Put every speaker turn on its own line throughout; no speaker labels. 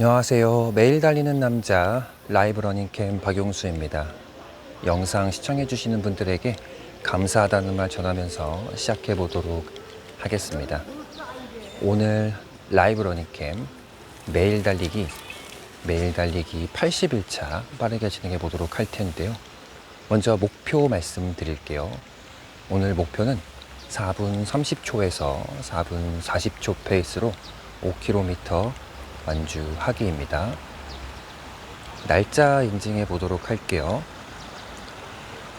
안녕하세요. 매일 달리는 남자 라이브 러닝캠 박용수입니다. 영상 시청해 주시는 분들에게 감사하다는 말 전하면서 시작해 보도록 하겠습니다. 오늘 라이브 러닝캠 매일 달리기 80일차 빠르게 진행해 보도록 할 텐데요. 먼저 목표 말씀드릴게요. 오늘 목표는 4분 30초에서 4분 40초 페이스로 5km 완주하기입니다. 날짜 인증해 보도록 할게요.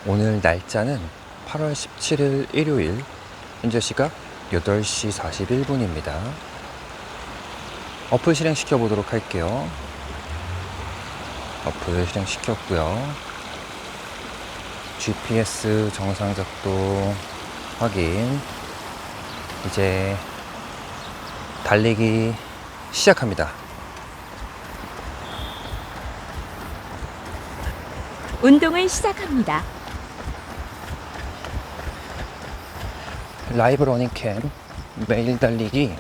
오늘 날짜는 8월 17일 일요일, 현재 시각 8시 41분입니다. 어플 실행시켜 보도록 할게요. 어플 실행시켰고요. GPS 정상 작동 확인. 이제 달리기 시작합니다.
운동을 시작합니다.
라이브 러닝캠 매일 달리기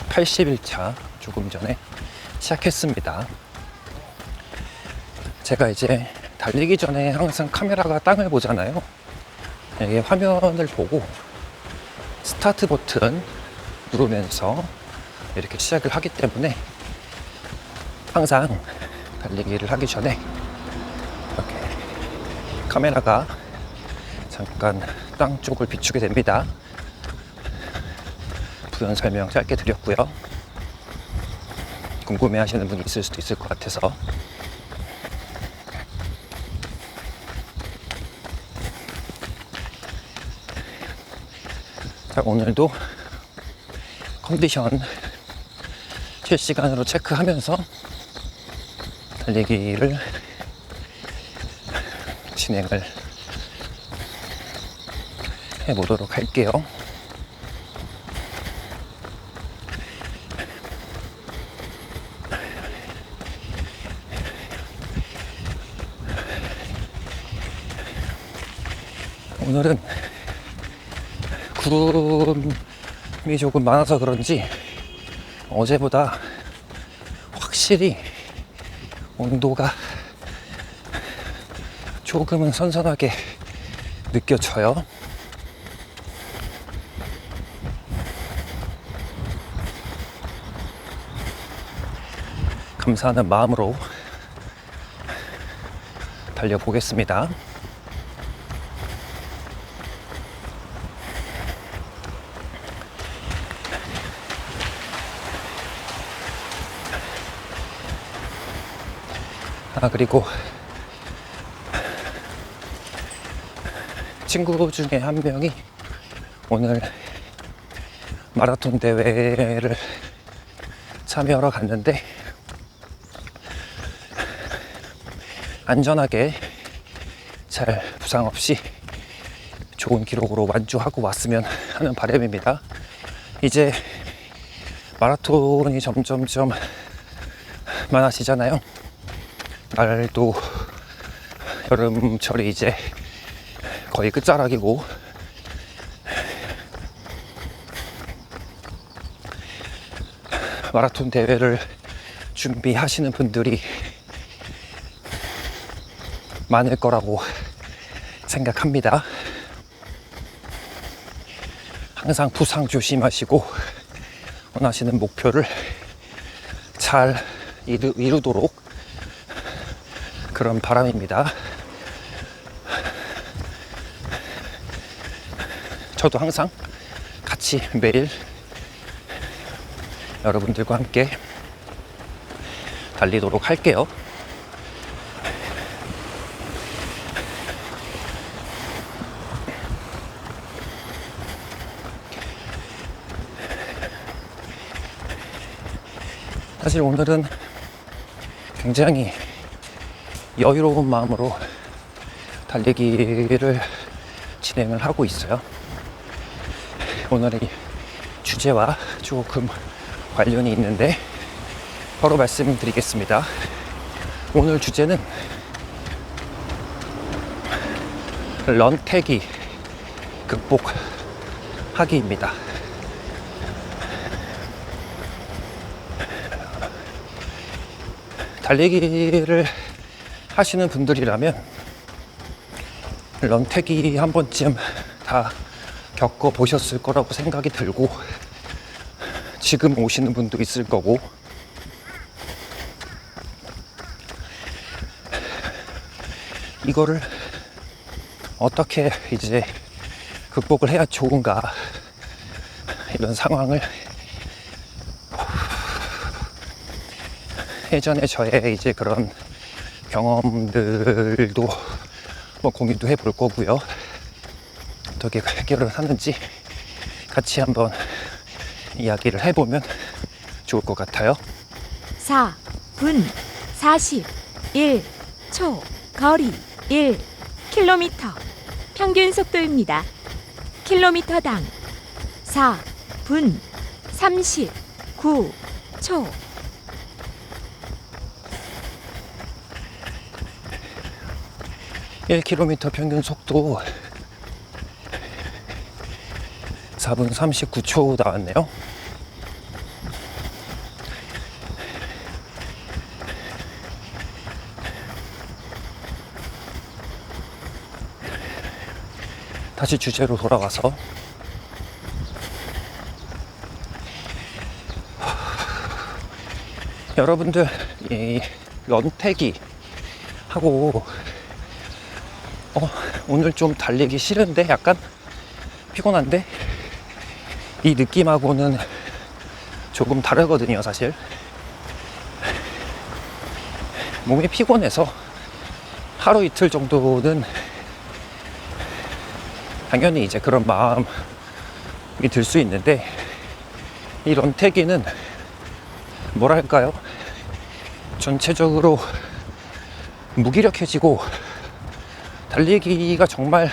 80일차 조금 전에 시작했습니다. 제가 이제 달리기 전에 항상 카메라가 땅을 보잖아요. 이게 화면을 보고 스타트 버튼 누르면서 이렇게 시작을 하기 때문에 항상 달리기를 하기 전에 이렇게 카메라가 잠깐 땅 쪽을 비추게 됩니다. 부연 설명 짧게 드렸고요. 궁금해 하시는 분이 있을 수도 있을 것 같아서. 자, 오늘도 컨디션 실시간으로 체크하면서 달리기를 진행을 해보도록 할게요. 오늘은 구름이 조금 많아서 그런지 어제보다 확실히 온도가 조금은 선선하게 느껴져요. 감사하는 마음으로 달려보겠습니다. 그리고 친구 중에 한 명이 오늘 마라톤 대회를 참여하러 갔는데 안전하게 잘 부상 없이 좋은 기록으로 완주하고 왔으면 하는 바람입니다. 이제 마라톤이 점점점 많아지잖아요. 날도 여름철이 이제 거의 끝자락이고 마라톤 대회를 준비하시는 분들이 많을 거라고 생각합니다. 항상 부상 조심하시고 원하시는 목표를 잘 이루도록 그런 바람입니다. 저도 항상 같이 매일 여러분들과 함께 달리도록 할게요. 사실 오늘은 굉장히 여유로운 마음으로 달리기를 진행을 하고 있어요. 오늘의 주제와 조금 관련이 있는데 바로 말씀드리겠습니다. 오늘 주제는 런태기 극복하기입니다. 달리기를 하시는 분들이라면 런태기 한 번쯤 다 겪어보셨을 거라고 생각이 들고, 지금 오시는 분도 있을 거고, 이거를 어떻게 이제 극복을 해야 좋은가, 이런 상황을 예전에 저의 이제 그런 경험들도 뭐 공유도 해볼 거고요. 어떻게 해결을 하는지 같이 한번 이야기를 해보면 좋을 것 같아요.
4분 41초, 거리 1km, 평균 속도입니다. 킬로미터당 4분 39초.
(1km) 평균 속도 4분 39초 나왔네요. 다시 주제로 돌아가서 여러분들 이 런태기 하고 오늘 좀 달리기 싫은데, 약간 피곤한데, 이 느낌하고는 조금 다르거든요. 사실 몸이 피곤해서 하루 이틀 정도는 당연히 이제 그런 마음이 들 수 있는데, 이 런태기는 뭐랄까요, 전체적으로 무기력해지고 달리기가 정말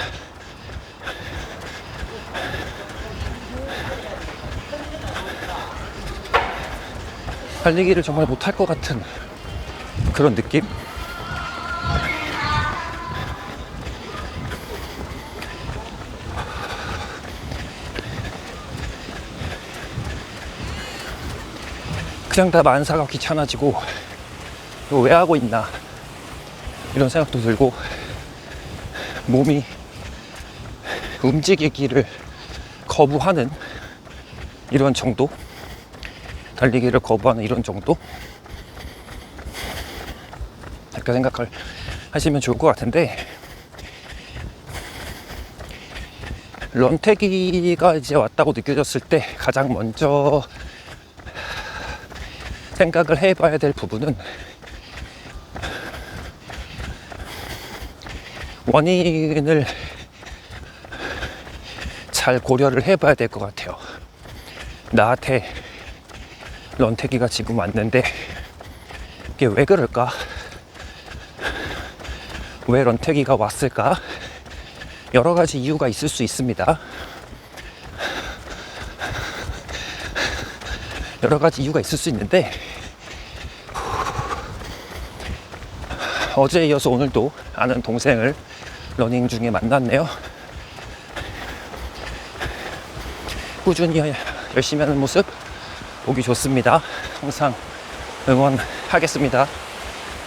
달리기를 정말 못할 것 같은 그런 느낌? 그냥 다 만사가 귀찮아지고 이거 왜 하고 있나 이런 생각도 들고, 몸이 움직이기를 거부하는 이런 정도, 달리기를 거부하는 이런 정도, 이렇게 생각을 하시면 좋을 것 같은데, 런태기가 이제 왔다고 느껴졌을 때 가장 먼저 생각을 해봐야 될 부분은 원인을 잘 고려를 해봐야 될 것 같아요. 나한테 런태기가 지금 왔는데 이게 왜 그럴까? 왜 런태기가 왔을까? 여러 가지 이유가 있을 수 있습니다. 여러 가지 이유가 있을 수 있는데, 어제에 이어서 오늘도 아는 동생을 러닝 중에 만났네요. 꾸준히 열심히 하는 모습 보기 좋습니다. 항상 응원하겠습니다.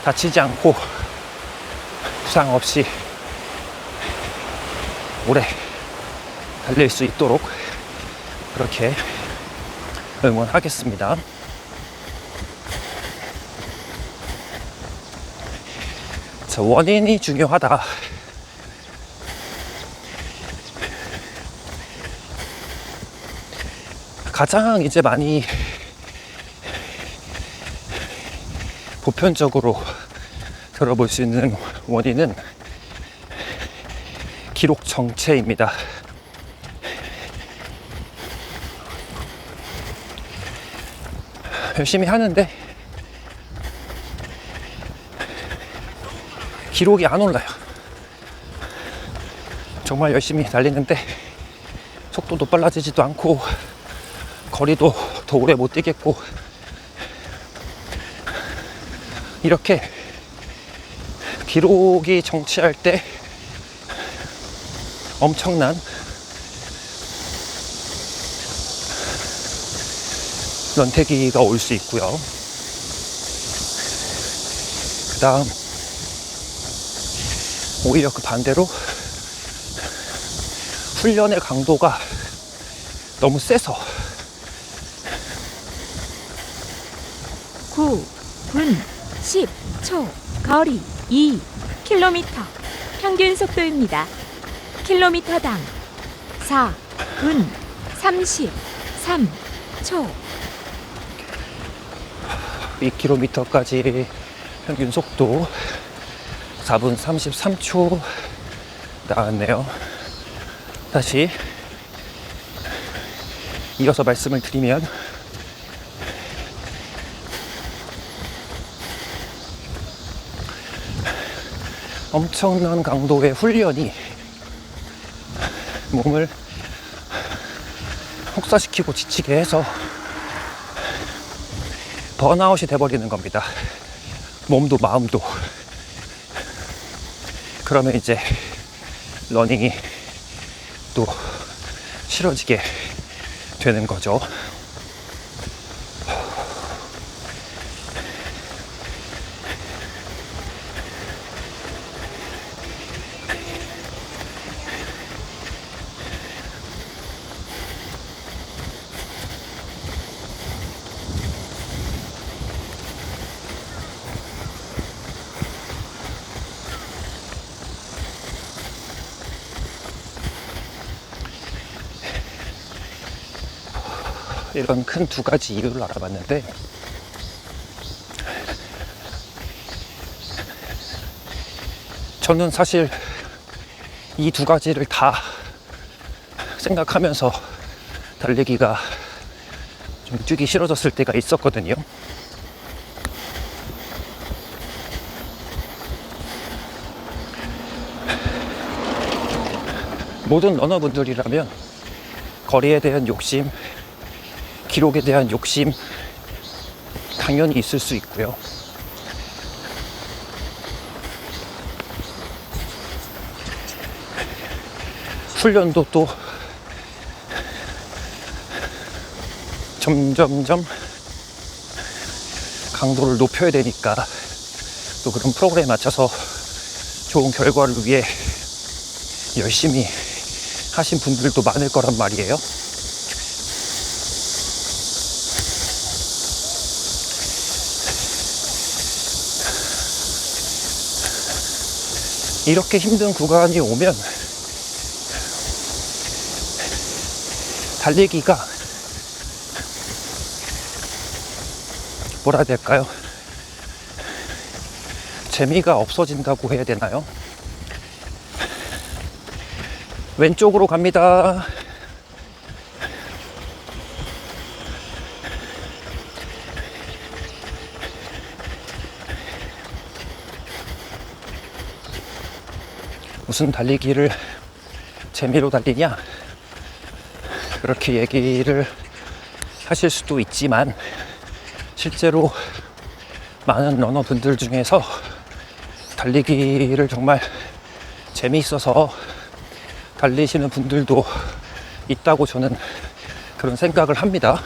다치지 않고 부상 없이 오래 달릴 수 있도록 그렇게 응원하겠습니다. 자, 원인이 중요하다. 가장 이제 많이 보편적으로 들어볼 수 있는 원인은 기록 정체입니다. 열심히 하는데 기록이 안 올라요. 정말 열심히 달리는데 속도도 빨라지지도 않고 거리도 더 오래 못 뛰겠고, 이렇게 기록이 정체할 때 엄청난 런태기가 올 수 있고요. 그 다음 오히려 그 반대로 훈련의 강도가 너무 세서
9분 10초 거리 2km 평균 속도입니다. 킬로미터당 4분 33초
2km까지 평균 속도 4분 33초 나왔네요. 다시 이어서 말씀을 드리면 엄청난 강도의 훈련이 몸을 혹사시키고 지치게 해서 번아웃이 돼버리는 겁니다. 몸도 마음도. 그러면 이제 러닝이 또 싫어지게 되는 거죠. 이런 큰 두 가지 이유를 알아봤는데, 저는 사실 이 두 가지를 다 생각하면서 달리기가 좀 뛰기 싫어졌을 때가 있었거든요. 모든 러너분들이라면 거리에 대한 욕심, 기록에 대한 욕심 당연히 있을 수 있고요. 훈련도 또 점점점 강도를 높여야 되니까 또 그런 프로그램에 맞춰서 좋은 결과를 위해 열심히 하신 분들도 많을 거란 말이에요. 이렇게 힘든 구간이 오면 달리기가 뭐라 해야 될까요? 재미가 없어진다고 해야 되나요? 왼쪽으로 갑니다. 무슨 달리기를 재미로 달리냐? 그렇게 얘기를 하실 수도 있지만, 실제로 많은 러너분들 중에서 달리기를 정말 재미있어서 달리시는 분들도 있다고 저는 그런 생각을 합니다.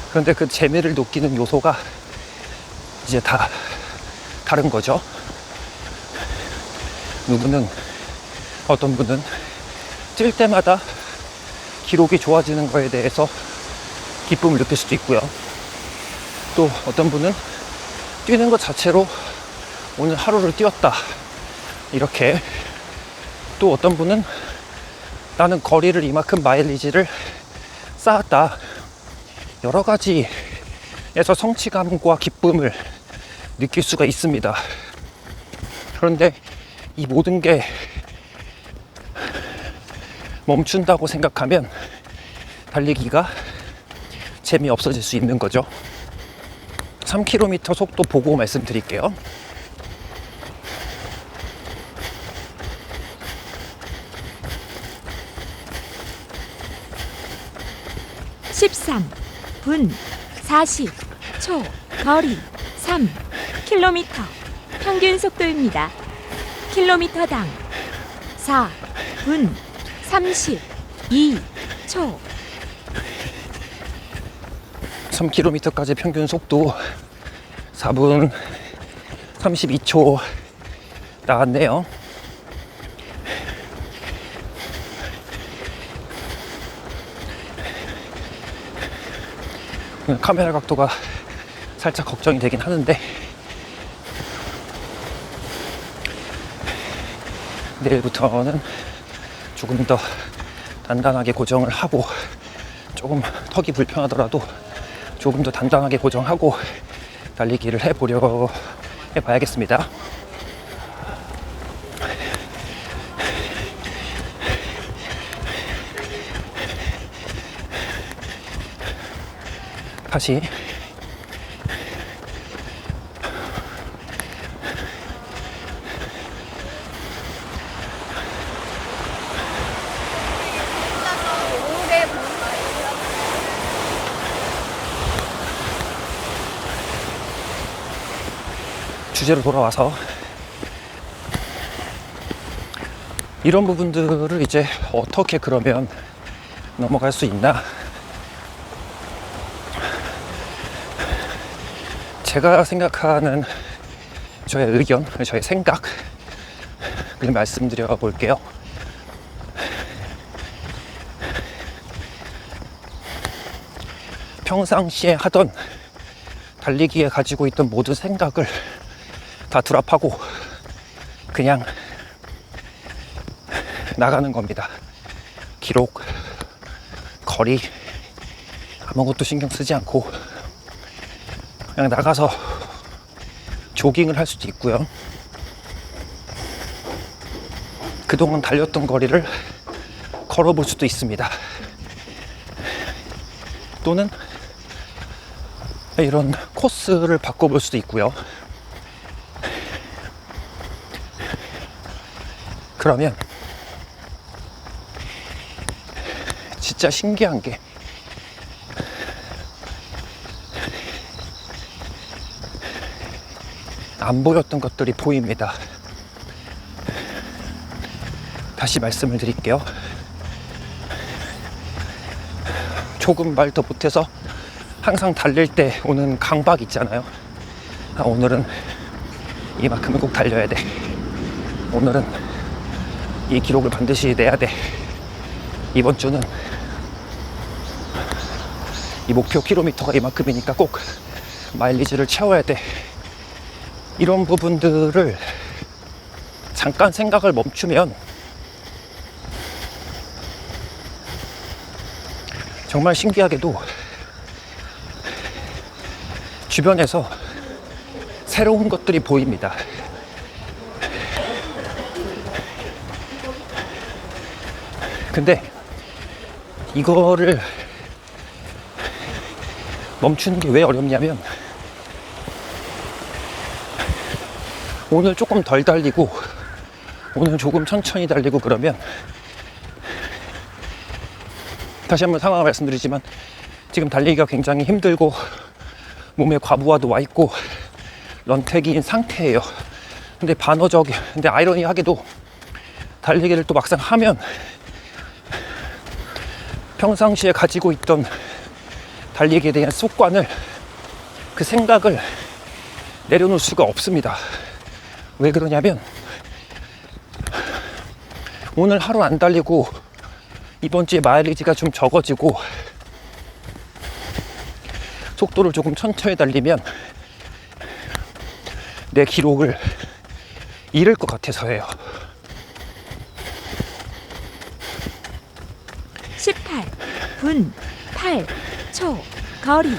그런데 그 재미를 느끼는 요소가 이제 다 다른 거죠. 어떤 분은 뛸 때마다 기록이 좋아지는 거에 대해서 기쁨을 느낄 수도 있고요. 또 어떤 분은 뛰는 것 자체로 오늘 하루를 뛰었다, 이렇게. 또 어떤 분은 나는 거리를 이만큼 마일리지를 쌓았다, 여러 가지에서 성취감과 기쁨을 느낄 수가 있습니다. 그런데 이 모든 게 멈춘다고 생각하면 달리기가 재미없어질 수 있는 거죠. 3km 속도 보고 말씀드릴게요.
13분 40초 거리 3km 평균 속도입니다. 킬로미터당 4분 32초
3km까지 평균 속도 4분 32초 나왔네요. 카메라 각도가 살짝 걱정이 되긴 하는데 내일부터는 조금 더 단단하게 고정을 하고, 조금 턱이 불편하더라도 조금 더 단단하게 고정하고 달리기를 해봐야겠습니다. 다시 주제로 돌아와서 이런 부분들을 이제 어떻게 그러면 넘어갈 수 있나, 제가 생각하는 저의 의견, 저의 생각을 말씀드려 볼게요. 평상시에 하던 달리기에 가지고 있던 모든 생각을 다 드랍하고 그냥 나가는 겁니다. 기록, 거리 아무것도 신경 쓰지 않고 그냥 나가서 조깅을 할 수도 있고요. 그동안 달렸던 거리를 걸어볼 수도 있습니다. 또는 이런 코스를 바꿔볼 수도 있고요. 그러면 진짜 신기한 게 안 보였던 것들이 보입니다. 다시 말씀을 드릴게요. 조금 말 더 못해서 항상 달릴 때 오는 강박 있잖아요. 오늘은 이만큼은 꼭 달려야 돼. 오늘은 이 기록을 반드시 내야 돼. 이번 주는 이 목표 킬로미터가 이만큼이니까 꼭 마일리지를 채워야 돼. 이런 부분들을 잠깐 생각을 멈추면 정말 신기하게도 주변에서 새로운 것들이 보입니다. 근데 이거를 멈추는 게 왜 어렵냐면, 오늘 조금 덜 달리고 오늘 조금 천천히 달리고 그러면, 다시 한번 상황을 말씀드리지만 지금 달리기가 굉장히 힘들고 몸에 과부하도 와 있고 런태기인 상태예요. 근데 근데 아이러니하게도 달리기를 또 막상 하면 평상시에 가지고 있던 달리기에 대한 습관을, 그 생각을 내려놓을 수가 없습니다. 왜 그러냐면, 오늘 하루 안 달리고 이번 주에 마일리지가 좀 적어지고 속도를 조금 천천히 달리면 내 기록을 잃을 것 같아서예요.
18분 8초, 거리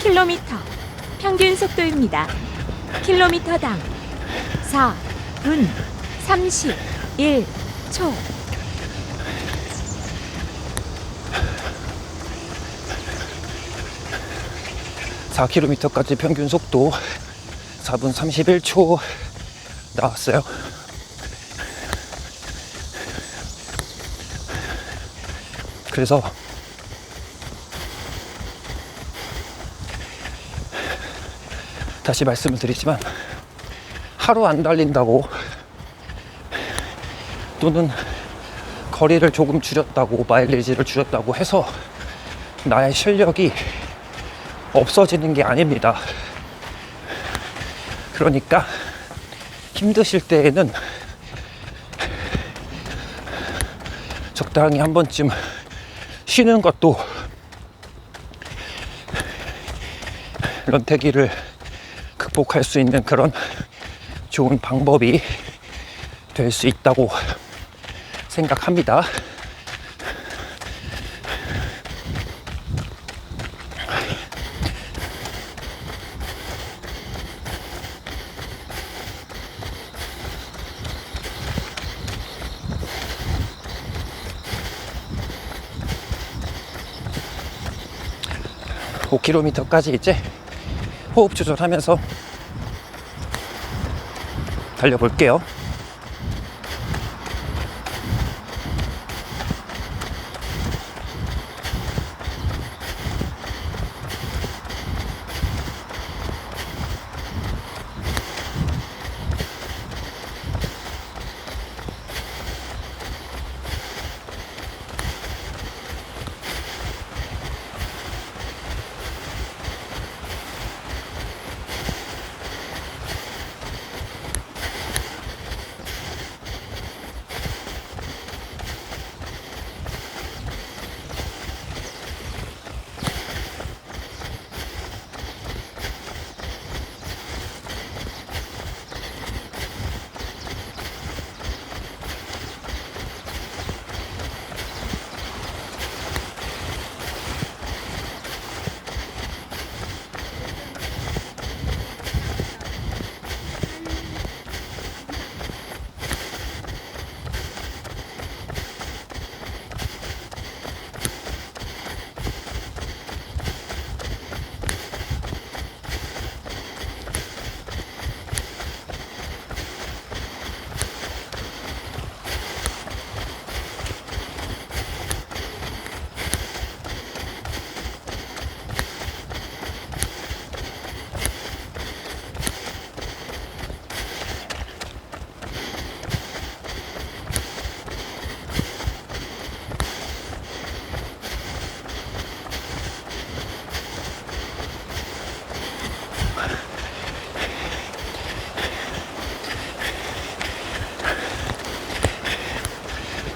4km, 평균 속도입니다. 킬로미터당 4분 31초.
(4km까지) 평균 속도 4분 31초 나왔어요. 그래서 다시 말씀을 드리지만, 하루 안 달린다고 또는 거리를 조금 줄였다고, 마일리지를 줄였다고 해서 나의 실력이 없어지는 게 아닙니다. 그러니까 힘드실 때에는 적당히 한 번쯤 쉬는 것도 런태기를 극복할 수 있는 그런 좋은 방법이 될 수 있다고 생각합니다. 5km까지 이제 호흡 조절하면서 달려볼게요.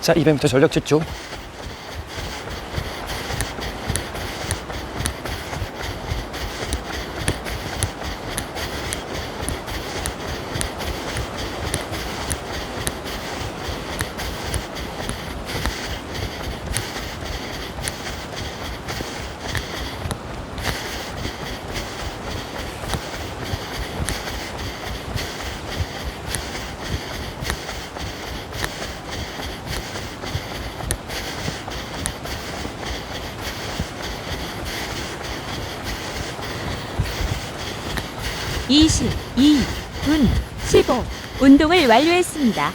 자, 200m 전력 질주.
(22분 15) 운동을 완료했습니다.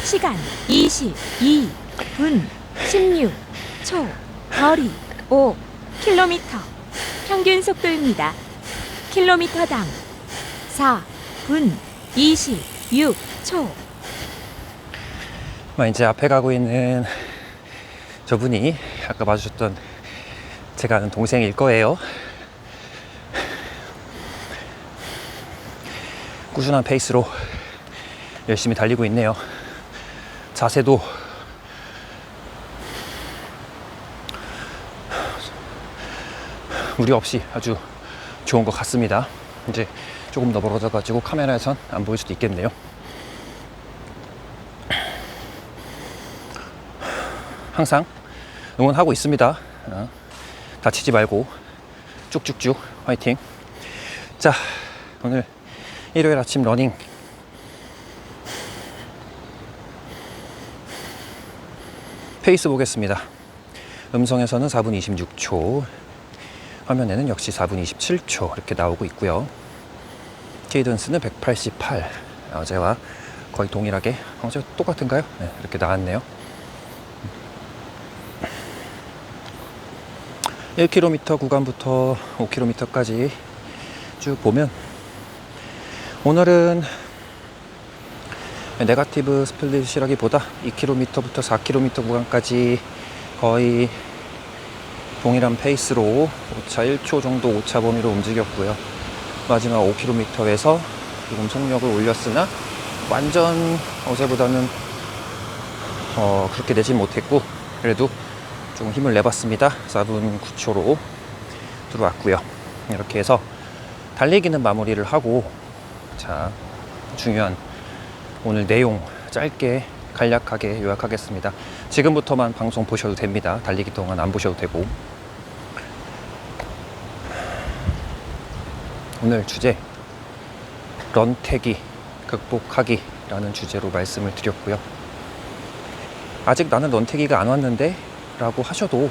시간 22분 16초. 거리 5km. 평균 속도입니다. 킬로미터당 4분 26초.
이제 앞에 가고 있는 저분이 아까 봐주셨던 제가 아는 동생일 거예요. 꾸준한 페이스로 열심히 달리고 있네요. 자세도 무리 없이 아주 좋은 것 같습니다. 이제 조금 더 멀어져 가지고 카메라에선 안 보일 수도 있겠네요. 항상 응원하고 있습니다. 다치지 말고 쭉쭉쭉 화이팅. 자, 오늘 일요일 아침 러닝 페이스 보겠습니다. 음성에서는 4분 26초, 화면에는 역시 4분 27초 이렇게 나오고 있고요. 케이던스는 188. 어제와 거의 동일하게, 어제 똑같은가요? 네, 이렇게 나왔네요. 1km 구간부터 5km까지 쭉 보면 오늘은 네거티브 스플릿이라기보다 2km부터 4km 구간까지 거의 동일한 페이스로 오차 1초 정도 오차 범위로 움직였고요. 마지막 5km에서 조금 속력을 올렸으나 완전 어제보다는 그렇게 내진 못했고 그래도 좀 힘을 내봤습니다. 4분 9초로 들어왔고요. 이렇게 해서 달리기는 마무리를 하고, 자, 중요한 오늘 내용 짧게 간략하게 요약하겠습니다. 지금부터만 방송 보셔도 됩니다. 달리기 동안 안 보셔도 되고. 오늘 주제 런태기 극복하기 라는 주제로 말씀을 드렸고요. 아직 나는 런태기가 안 왔는데 라고 하셔도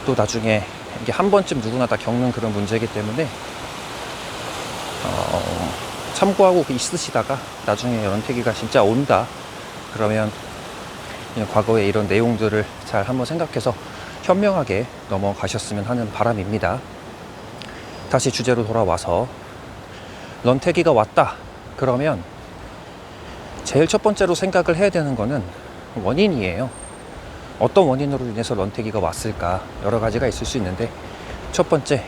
또 나중에 이게 한 번쯤 누구나 다 겪는 그런 문제이기 때문에 참고하고 있으시다가 나중에 런태기가 진짜 온다 그러면 그냥 과거의 이런 내용들을 잘 한번 생각해서 현명하게 넘어가셨으면 하는 바람입니다. 다시 주제로 돌아와서 런태기가 왔다 그러면 제일 첫 번째로 생각을 해야 되는 거는 원인이에요. 어떤 원인으로 인해서 런태기가 왔을까? 여러 가지가 있을 수 있는데 첫 번째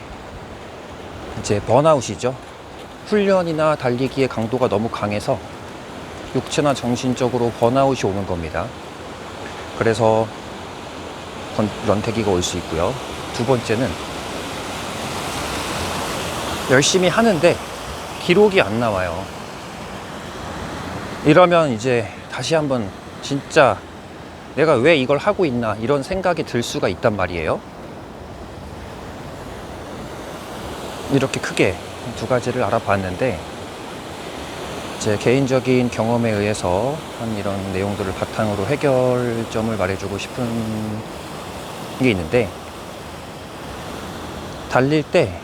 이제 번아웃이죠. 훈련이나 달리기의 강도가 너무 강해서 육체나 정신적으로 번아웃이 오는 겁니다. 그래서 런태기가 올 수 있고요. 두 번째는 열심히 하는데 기록이 안 나와요. 이러면 이제 다시 한번 진짜 내가 왜 이걸 하고 있나 이런 생각이 들 수가 있단 말이에요. 이렇게 크게 두 가지를 알아봤는데 제 개인적인 경험에 의해서 한 이런 내용들을 바탕으로 해결점을 말해주고 싶은 게 있는데, 달릴 때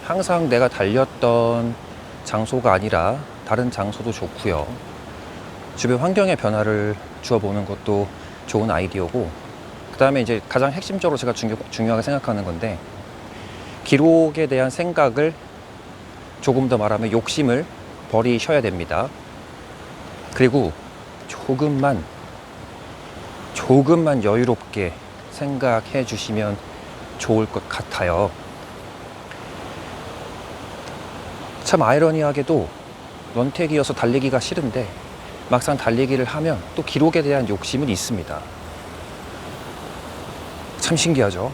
항상 내가 달렸던 장소가 아니라 다른 장소도 좋고요. 주변 환경의 변화를 주어보는 것도 좋은 아이디어고, 그 다음에 이제 가장 핵심적으로 제가 중요하게 생각하는 건데, 기록에 대한 생각을 조금 더 말하면 욕심을 버리셔야 됩니다. 그리고 조금만 여유롭게 생각해 주시면 좋을 것 같아요. 참 아이러니하게도 런태기여서 달리기가 싫은데 막상 달리기를 하면 또 기록에 대한 욕심은 있습니다. 참 신기하죠.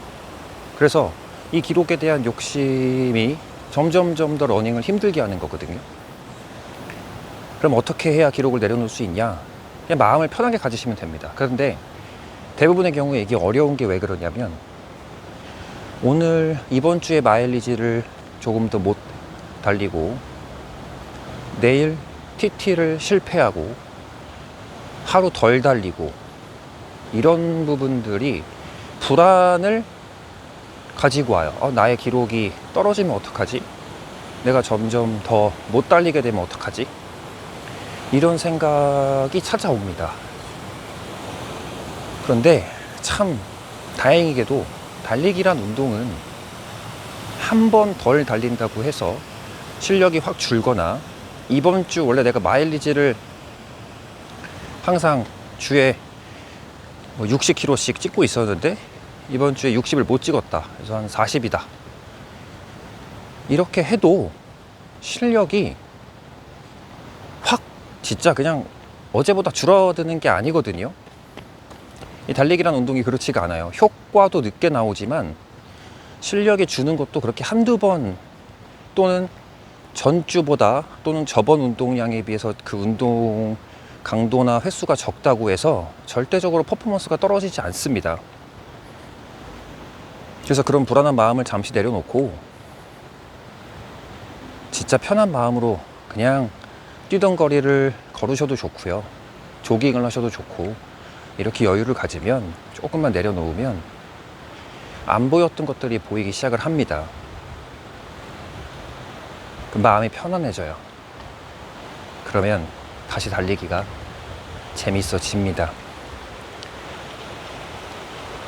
그래서 이 기록에 대한 욕심이 점점점 더 러닝을 힘들게 하는 거거든요. 그럼 어떻게 해야 기록을 내려놓을 수 있냐? 그냥 마음을 편하게 가지시면 됩니다. 그런데 대부분의 경우에 이게 어려운 게 왜 그러냐면, 오늘 이번 주에 마일리지를 조금 더 못 달리고 내일 TT를 실패하고 하루 덜 달리고 이런 부분들이 불안을 가지고 와요. 나의 기록이 떨어지면 어떡하지? 내가 점점 더 못 달리게 되면 어떡하지? 이런 생각이 찾아옵니다. 그런데 참 다행히게도 달리기란 운동은 한 번 덜 달린다고 해서 실력이 확 줄거나, 이번 주 원래 내가 마일리지를 항상 주에 60km씩 찍고 있었는데 이번 주에 60을 못 찍었다. 그래서 한 40이다. 이렇게 해도 실력이 확 진짜 그냥 어제보다 줄어드는 게 아니거든요. 이 달리기란 운동이 그렇지가 않아요. 효과도 늦게 나오지만 실력이 주는 것도 그렇게 한두 번 또는 전주보다 또는 저번 운동량에 비해서 그 운동 강도나 횟수가 적다고 해서 절대적으로 퍼포먼스가 떨어지지 않습니다. 그래서 그런 불안한 마음을 잠시 내려놓고 진짜 편한 마음으로 그냥 뛰던 거리를 걸으셔도 좋고요. 조깅을 하셔도 좋고, 이렇게 여유를 가지면 조금만 내려놓으면 안 보였던 것들이 보이기 시작을 합니다. 그 마음이 편안해져요. 그러면 다시 달리기가 재밌어집니다.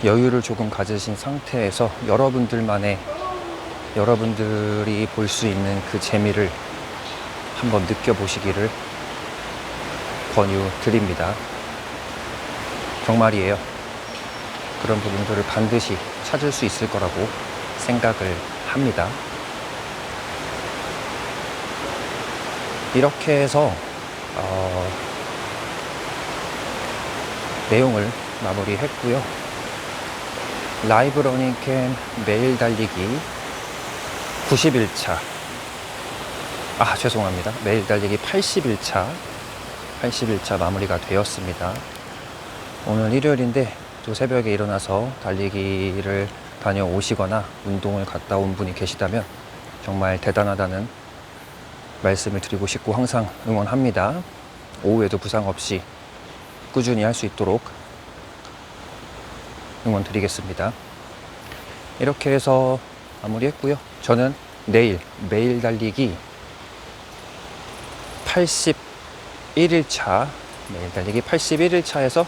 여유를 조금 가지신 상태에서 여러분들이 볼 수 있는 그 재미를 한번 느껴보시기를 권유드립니다. 정말이에요. 그런 부분들을 반드시 찾을 수 있을 거라고 생각을 합니다. 이렇게 해서 내용을 마무리했고요. 라이브 러닝캠 매일 달리기 91차 죄송합니다. 매일 달리기 81차 마무리가 되었습니다. 오늘 일요일인데 또 새벽에 일어나서 달리기를 다녀오시거나 운동을 갔다 온 분이 계시다면 정말 대단하다는 말씀을 드리고 싶고 항상 응원합니다. 오후에도 부상 없이 꾸준히 할 수 있도록 응원 드리겠습니다. 이렇게 해서 마무리했고요. 저는 내일 매일 달리기 81일차 매일 달리기 81일차에서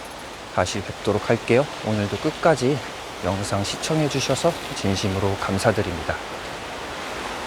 다시 뵙도록 할게요. 오늘도 끝까지 영상 시청해 주셔서 진심으로 감사드립니다.